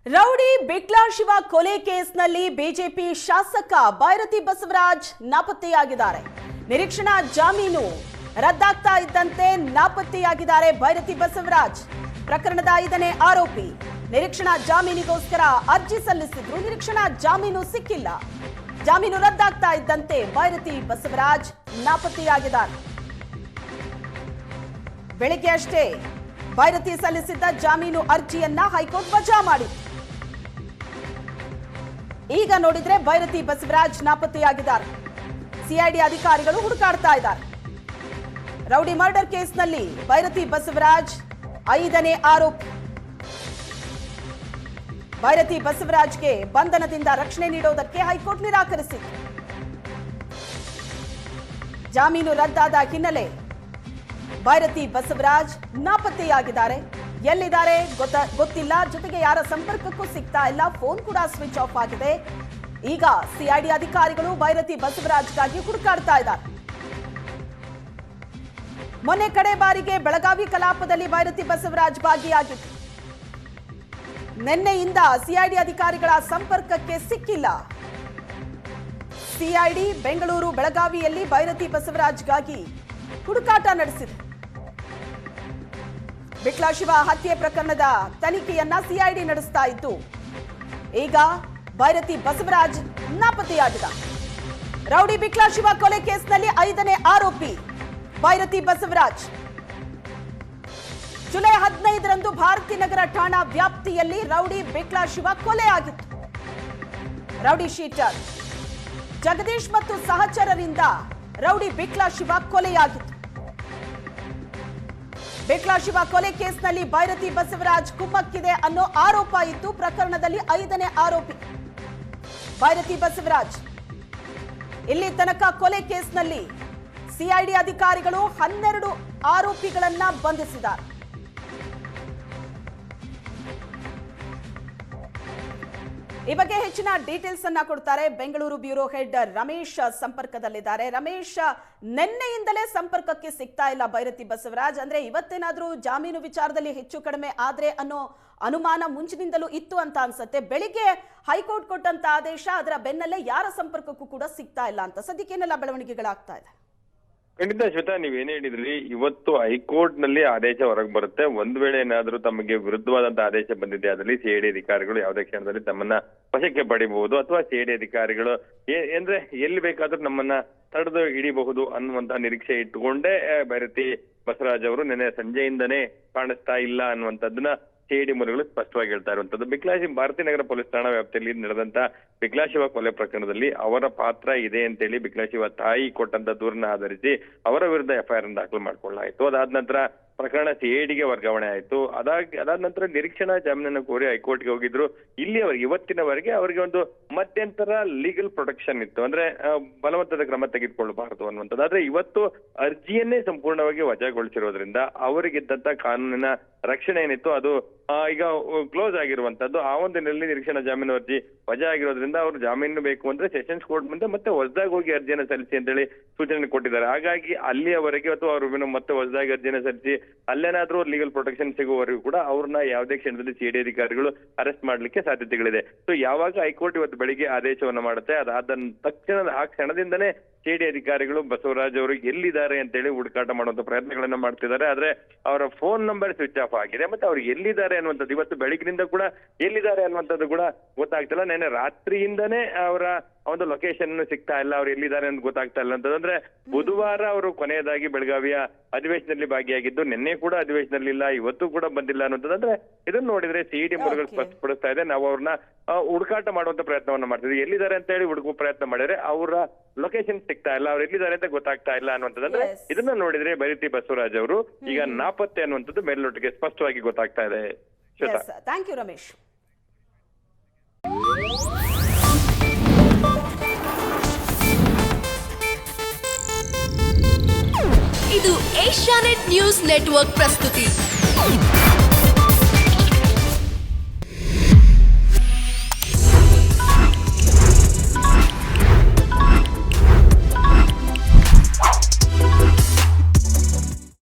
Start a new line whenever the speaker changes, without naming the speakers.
Rowdy ಬಿಕ್ಲಾ Shiva ಕೊಲೆ ಕೇಸ್ನಲ್ಲಿ BJP ಶಾಸಕ ಬೈರತಿ ಬಸವರಾಜ್ ನಾಪತ್ತೆಯಾಗಿದ್ದಾರೆ. ನಿರೀಕ್ಷಣಾ ಜಾಮೀನು ರದ್ದಾಗ್ತಾ ಇದ್ದಂತೆ ನಾಪತ್ತೆಯಾಗಿದ್ದಾರೆ ಬೈರತಿ ಬಸವರಾಜ್. ಪ್ರಕರಣದ 5ನೇ ಆರೋಪಿ. ನಿರೀಕ್ಷಣಾ ಜಾಮೀನಿಗೋಸ್ಕರ ಅರ್ಜಿ ಸಲ್ಲಿಸಿದ್ರು. ನಿರೀಕ್ಷಣಾ ಜಾಮೀನು ಸಿಕ್ಕಿಲ್ಲ. ಜಾಮೀನು ರದ್ದಾಗ್ತಾ ಇದ್ದಂತೆ ಬೈರತಿ ಬಸವರಾಜ್ ನಾಪತ್ತೆಯಾಗಿದ್ದಾರೆ. ಬೆಳಗ್ಗೆ ಅಷ್ಟೇ ಬೈರತಿ ಸಲ್ಲಿಸಿದ್ದ ಜಾಮೀನು ಅರ್ಜಿಯನ್ನ ಹೈಕೋರ್ಟ್ ವಜಾ ಮಾಡಿತ್ತು. ಈಗ ನೋಡಿದ್ರೆ ಬೈರತಿ ಬಸವರಾಜ್ ನಾಪತ್ತೆಯಾಗಿದ್ದಾರೆ. ಸಿಐಡಿ ಅಧಿಕಾರಿಗಳು ಹುಡುಕಾಡ್ತಾ ಇದ್ದಾರೆ. ರೌಡಿ ಮರ್ಡರ್ ಕೇಸ್ನಲ್ಲಿ ಬೈರತಿ ಬಸವರಾಜ್ 5ನೇ ಆರೋಪಿ. ಬೈರತಿ ಬಸವರಾಜ್ಗೆ ಬಂಧನದಿಂದ ರಕ್ಷಣೆ ನೀಡುವುದಕ್ಕೆ ಹೈಕೋರ್ಟ್ ನಿರಾಕರಿಸಿತ್ತು. ಜಾಮೀನು ರದ್ದಾದ ಹಿನ್ನೆಲೆ ಬೈರತಿ ಬಸವರಾಜ್ ನಾಪತ್ತೆಯಾಗಿದ್ದಾರೆ. ಎಲ್ಲಿದ್ದಾರೆ ಗೊತ್ತಿಲ್ಲ. ಜೊತೆಗೆ ಯಾರ ಸಂಪರ್ಕಕ್ಕೂ ಸಿಗ್ತಾ ಇಲ್ಲ. ಫೋನ್ ಕೂಡ ಸ್ವಿಚ್ ಆಫ್ ಆಗಿದೆ. ಈಗ ಸಿಐಡಿ ಅಧಿಕಾರಿಗಳು ಬೈರತಿ ಬಸವರಾಜ್ಗಾಗಿ ಹುಡುಕಾಡ್ತಾ ಇದ್ದಾರೆ. ಮೊನ್ನೆ ಕಡೆ ಬಾರಿಗೆ ಬೆಳಗಾವಿ ಕಲಾಪದಲ್ಲಿ ಬೈರತಿ ಬಸವರಾಜ್ ಭಾಗಿಯಾಗಿತ್ತು. ನಿನ್ನೆಯಿಂದ ಸಿಐಡಿ ಅಧಿಕಾರಿಗಳ ಸಂಪರ್ಕಕ್ಕೆ ಸಿಕ್ಕಿಲ್ಲ. ಸಿಐಡಿ ಬೆಂಗಳೂರು ಬೆಳಗಾವಿಯಲ್ಲಿ ಬೈರತಿ ಬಸವರಾಜ್ಗಾಗಿ ಹುಡುಕಾಟ ನಡೆಸಿದೆ. ಬಿಕ್ಲಾ ಶಿವ ಹತ್ಯೆ ಪ್ರಕರಣದ ತನಿಖೆಯನ್ನ ಸಿಐಡಿ ನಡೆಸ್ತಾ ಇತ್ತು. ಈಗ ಬೈರತಿ ಬಸವರಾಜ್ ನಾಪತ್ತೆಯಾಗಿದ್ದ. ರೌಡಿ ಬಿಕ್ಲಾ ಶಿವ ಕೊಲೆ ಕೇಸ್ನಲ್ಲಿ 5ನೇ ಆರೋಪಿ ಬೈರತಿ ಬಸವರಾಜ್. ಜುಲೈ 15ರಂದು ಭಾರತೀನಗರ ಠಾಣಾ ವ್ಯಾಪ್ತಿಯಲ್ಲಿ ರೌಡಿ ಬಿಕ್ಲಾ ಶಿವ ಕೊಲೆ ಆಗಿತ್ತು. ರೌಡಿ ಶೀಟರ್ ಜಗದೀಶ್ ಮತ್ತು ಸಹಚರರಿಂದ ರೌಡಿ ಬಿಕ್ಲಾ ಶಿವ ಕೊಲೆಯಾಗಿತ್ತು. ಬಿಕ್ಲಾ ಶಿವ ಕೊಲೆ ಕೇಸ್ನಲ್ಲಿ ಬೈರತಿ ಬಸವರಾಜ್ ಕುಮ್ಮಕ್ಕಿದೆ ಅನ್ನೋ ಆರೋಪ ಇತ್ತು. ಪ್ರಕರಣದಲ್ಲಿ 5ನೇ ಆರೋಪಿ ಬೈರತಿ ಬಸವರಾಜ್. ಇಲ್ಲಿ ತನಕ ಕೊಲೆ ಕೇಸ್ನಲ್ಲಿ ಸಿಐಡಿ ಅಧಿಕಾರಿಗಳು 12 ಆರೋಪಿಗಳನ್ನ ಬಂಧಿಸಿದ್ದಾರೆ. ಈ ಬಗ್ಗೆ ಹೆಚ್ಚಿನ ಡೀಟೇಲ್ಸ್ ಅನ್ನ ಕೊಡ್ತಾರೆ ಬೆಂಗಳೂರು ಬ್ಯೂರೋ ಹೆಡ್ ರಮೇಶ್ ಸಂಪರ್ಕದಲ್ಲಿದ್ದಾರೆ. ರಮೇಶ್, ನಿನ್ನೆಯಿಂದಲೇ ಸಂಪರ್ಕಕ್ಕೆ ಸಿಗ್ತಾ ಇಲ್ಲ ಬೈರತಿ ಬಸವರಾಜ್. ಅಂದ್ರೆ ಇವತ್ತೇನಾದ್ರೂ ಜಾಮೀನು ವಿಚಾರದಲ್ಲಿ ಹೆಚ್ಚು ಕಡಿಮೆ ಆದ್ರೆ ಅನ್ನೋ ಅನುಮಾನ ಮುಂಚಿನಿಂದಲೂ ಇತ್ತು ಅಂತ ಅನ್ಸುತ್ತೆ. ಬೆಳಿಗ್ಗೆ ಹೈಕೋರ್ಟ್ ಕೊಟ್ಟಂತ ಆದೇಶ, ಅದರ ಬೆನ್ನಲ್ಲೇ ಯಾರ ಸಂಪರ್ಕಕ್ಕೂ ಕೂಡ ಸಿಗ್ತಾ ಇಲ್ಲ ಅಂತ ಸದ್ಯಕ್ಕೇನೆಲ್ಲ ಬೆಳವಣಿಗೆಗಳಾಗ್ತಾ ಇದೆ?
ಖಂಡಿತ ಶ್ವೇತಾ, ನೀವೇನ್ ಹೇಳಿದ್ರಿ, ಇವತ್ತು ಹೈಕೋರ್ಟ್ ನಲ್ಲಿ ಆದೇಶ ಹೊರಗೆ ಬರುತ್ತೆ. ಒಂದ್ ವೇಳೆ ಏನಾದ್ರೂ ತಮಗೆ ವಿರುದ್ಧವಾದಂತ ಆದೇಶ ಬಂದಿದೆ ಅದರಲ್ಲಿ ಸಿಐಡಿ ಅಧಿಕಾರಿಗಳು ಯಾವುದೇ ಕ್ಷಣದಲ್ಲಿ ತಮ್ಮನ್ನ ವಶಕ್ಕೆ ಪಡಿಬಹುದು ಅಥವಾ ಸಿಐಡಿ ಅಧಿಕಾರಿಗಳು ಅಂದ್ರೆ ಎಲ್ಲಿ ಬೇಕಾದ್ರೂ ನಮ್ಮನ್ನ ತಡೆದು ಹಿಡಿಬಹುದು ಅನ್ನುವಂತ ನಿರೀಕ್ಷೆ ಇಟ್ಟುಕೊಂಡೇ ಬೈರತಿ ಬಸವರಾಜ್ ಅವರು ನಿನ್ನೆ ಸಂಜೆಯಿಂದನೇ ಕಾಣಿಸ್ತಾ ಇಲ್ಲ ಅನ್ನುವಂಥದ್ದನ್ನ ಸಿಐಡಿ ಮೂಲಗಳು ಸ್ಪಷ್ಟವಾಗಿ ಹೇಳ್ತಾ ಇರುವಂತದ್ದು. ಭಾರತೀನಗರ ಪೊಲೀಸ್ ಠಾಣಾ ವ್ಯಾಪ್ತಿಯಲ್ಲಿ ನಡೆದಂತ ಬಿಕ್ಲಾ ಶಿವ ಕೊಲೆ ಪ್ರಕರಣದಲ್ಲಿ ಅವರ ಪಾತ್ರ ಇದೆ ಅಂತೇಳಿ ಬಿಕ್ಲಾ ಶಿವ ತಾಯಿ ಕೊಟ್ಟಂತ ದೂರನ್ನ ಆಧರಿಸಿ ಅವರ ವಿರುದ್ಧ ಎಫ್ಐಆರ್ ದಾಖಲು ಮಾಡ್ಕೊಳ್ಳಾಯಿತು. ಅದಾದ ನಂತರ ಪ್ರಕರಣ ಸಿಐಡಿಗೆ ವರ್ಗಾವಣೆ ಆಯಿತು. ಅದಾದ ನಂತರ ನಿರೀಕ್ಷಣಾ ಜಾಮೀನನ್ನು ಕೋರಿ ಹೈಕೋರ್ಟ್ಗೆ ಹೋಗಿದ್ರು. ಇವತ್ತಿನವರೆಗೆ ಅವರಿಗೆ ಒಂದು ಮಧ್ಯಂತರ ಲೀಗಲ್ ಪ್ರೊಟೆಕ್ಷನ್ ಇತ್ತು, ಅಂದ್ರೆ ಬಲವಂತದ ಕ್ರಮ ತೆಗೆದುಕೊಳ್ಳಬಾರದು ಅನ್ನುವಂಥದ್ದು. ಆದ್ರೆ ಇವತ್ತು ಅರ್ಜಿಯನ್ನೇ ಸಂಪೂರ್ಣವಾಗಿ ವಜಾಗೊಳಿಸಿರೋದ್ರಿಂದ ಅವರಿಗಿದ್ದಂತ ಕಾನೂನಿನ ರಕ್ಷಣೆ ಏನಿತ್ತು ಅದು ಈಗ ಕ್ಲೋಸ್ ಆಗಿರುವಂತದ್ದು. ಆ ಒಂದು ನಿಟ್ಟಿನಲ್ಲಿ ನಿರೀಕ್ಷಣಾ ಜಾಮೀನು ಅರ್ಜಿ ವಜಾ ಆಗಿರೋದ್ರಿಂದ ಅವರು ಜಾಮೀನು ಬೇಕು ಅಂದ್ರೆ ಸೆಷನ್ಸ್ ಕೋರ್ಟ್ ಮುಂದೆ ಮತ್ತೆ ಹೊಸದಾಗಿ ಹೋಗಿ ಅರ್ಜಿಯನ್ನು ಸಲ್ಲಿಸಿ ಅಂತೇಳಿ ಸೂಚನೆ ಕೊಟ್ಟಿದ್ದಾರೆ. ಹಾಗಾಗಿ ಅಲ್ಲಿಯವರೆಗೆ ಅಥವಾ ಅವರು ಮತ್ತೆ ಹೊಸದಾಗಿ ಅರ್ಜಿಯನ್ನು ಸಲ್ಲಿಸಿ ಅಲ್ಲೇನಾದ್ರೂ ಲೀಗಲ್ ಪ್ರೊಟೆಕ್ಷನ್ ಸಿಗುವವರೆಗೂ ಕೂಡ ಅವ್ರನ್ನ ಯಾವುದೇ ಕ್ಷಣದಲ್ಲಿ ಸಿಐಡಿ ಅಧಿಕಾರಿಗಳು ಅರೆಸ್ಟ್ ಮಾಡ್ಲಿಕ್ಕೆ ಸಾಧ್ಯತೆಗಳಿದೆ. ಸೊ ಯಾವಾಗ ಹೈಕೋರ್ಟ್ ಇವತ್ತು ಬೆಳಿಗ್ಗೆ ಆದೇಶವನ್ನ ಮಾಡುತ್ತೆ, ಅದಾದ ತಕ್ಷಣ ಆ ಕ್ಷಣದಿಂದನೇ ಸಿಐಡಿ ಅಧಿಕಾರಿಗಳು ಬಸವರಾಜ್ ಅವರು ಎಲ್ಲಿದ್ದಾರೆ ಅಂತೇಳಿ ಹುಡುಕಾಟ ಮಾಡುವಂತ ಪ್ರಯತ್ನಗಳನ್ನ ಮಾಡ್ತಿದ್ದಾರೆ. ಆದ್ರೆ ಅವರ ಫೋನ್ ನಂಬರ್ ಸ್ವಿಚ್ ಆಫ್ ಆಗಿದೆ. ಮತ್ತೆ ಅವ್ರು ಎಲ್ಲಿದ್ದಾರೆ ಅನ್ನುವಂಥದ್ದು ಇವತ್ತು ಬೆಳಗಿನಿಂದ ಕೂಡ ಎಲ್ಲಿದ್ದಾರೆ ಅನ್ನುವಂಥದ್ದು ಕೂಡ ಗೊತ್ತಾಗ್ತಿಲ್ಲ. ನೆನ್ನೆ ರಾತ್ರಿಯಿಂದನೇ ಅವರ ಒಂದು ಲೊಕೇಶನ್ ಸಿಗ್ತಾ ಇಲ್ಲ, ಅವ್ರು ಎಲ್ಲಿದ್ದಾರೆ ಅಂತ ಗೊತ್ತಾಗ್ತಾ ಇಲ್ಲ ಅಂತಂದ್ರೆ ಬುಧವಾರ ಅವರು ಕೊನೆಯದಾಗಿ ಬೆಳಗಾವಿಯ ಅಧಿವೇಶನದಲ್ಲಿ ಭಾಗಿಯಾಗಿದ್ದು ನಿನ್ನೆ ಕೂಡ ಅಧಿವೇಶನದಲ್ಲಿ ಇಲ್ಲ, ಇವತ್ತು ಕೂಡ ಬಂದಿಲ್ಲ ಅನ್ನೋದಂದ್ರೆ ಇದನ್ನ ನೋಡಿದ್ರೆ ಸಿಐಡಿ ಮೂಲಗಳು ಸ್ಪಷ್ಟಪಡಿಸ್ತಾ ಇದೆ. ನಾವು ಅವ್ರನ್ನ ಹುಡುಕಾಟ ಮಾಡುವಂತ ಪ್ರಯತ್ನವನ್ನ ಮಾಡ್ತಿದ್ವಿ. ಎಲ್ಲಿದ್ದಾರೆ ಅಂತ ಹೇಳಿ ಹುಡುಕುವ ಪ್ರಯತ್ನ ಮಾಡಿದ್ರೆ ಅವರ ಲೊಕೇಶನ್ ಸಿಗ್ತಾ ಇಲ್ಲ, ಅವ್ರು ಎಲ್ಲಿದ್ದಾರೆ ಅಂತ ಗೊತ್ತಾಗ್ತಾ ಇಲ್ಲ ಅನ್ನುವಂಥದ್ದಂದ್ರೆ ಇದನ್ನ ನೋಡಿದ್ರೆ ಬೈರತಿ ಬಸವರಾಜ್ ಅವರು ಈಗ ನಾಪತ್ತೆ ಅನ್ನುವಂಥದ್ದು ಮೇಲ್ನೋಟಿಗೆ ಸ್ಪಷ್ಟವಾಗಿ ಗೊತ್ತಾಗ್ತಾ ಇದೆ.
Thank you Ramesh.
ಇದು ಏಷ್ಯಾನೆಟ್ ನ್ಯೂಸ್ ನೆಟ್ವರ್ಕ್ ಪ್ರಸ್ತುತಿ.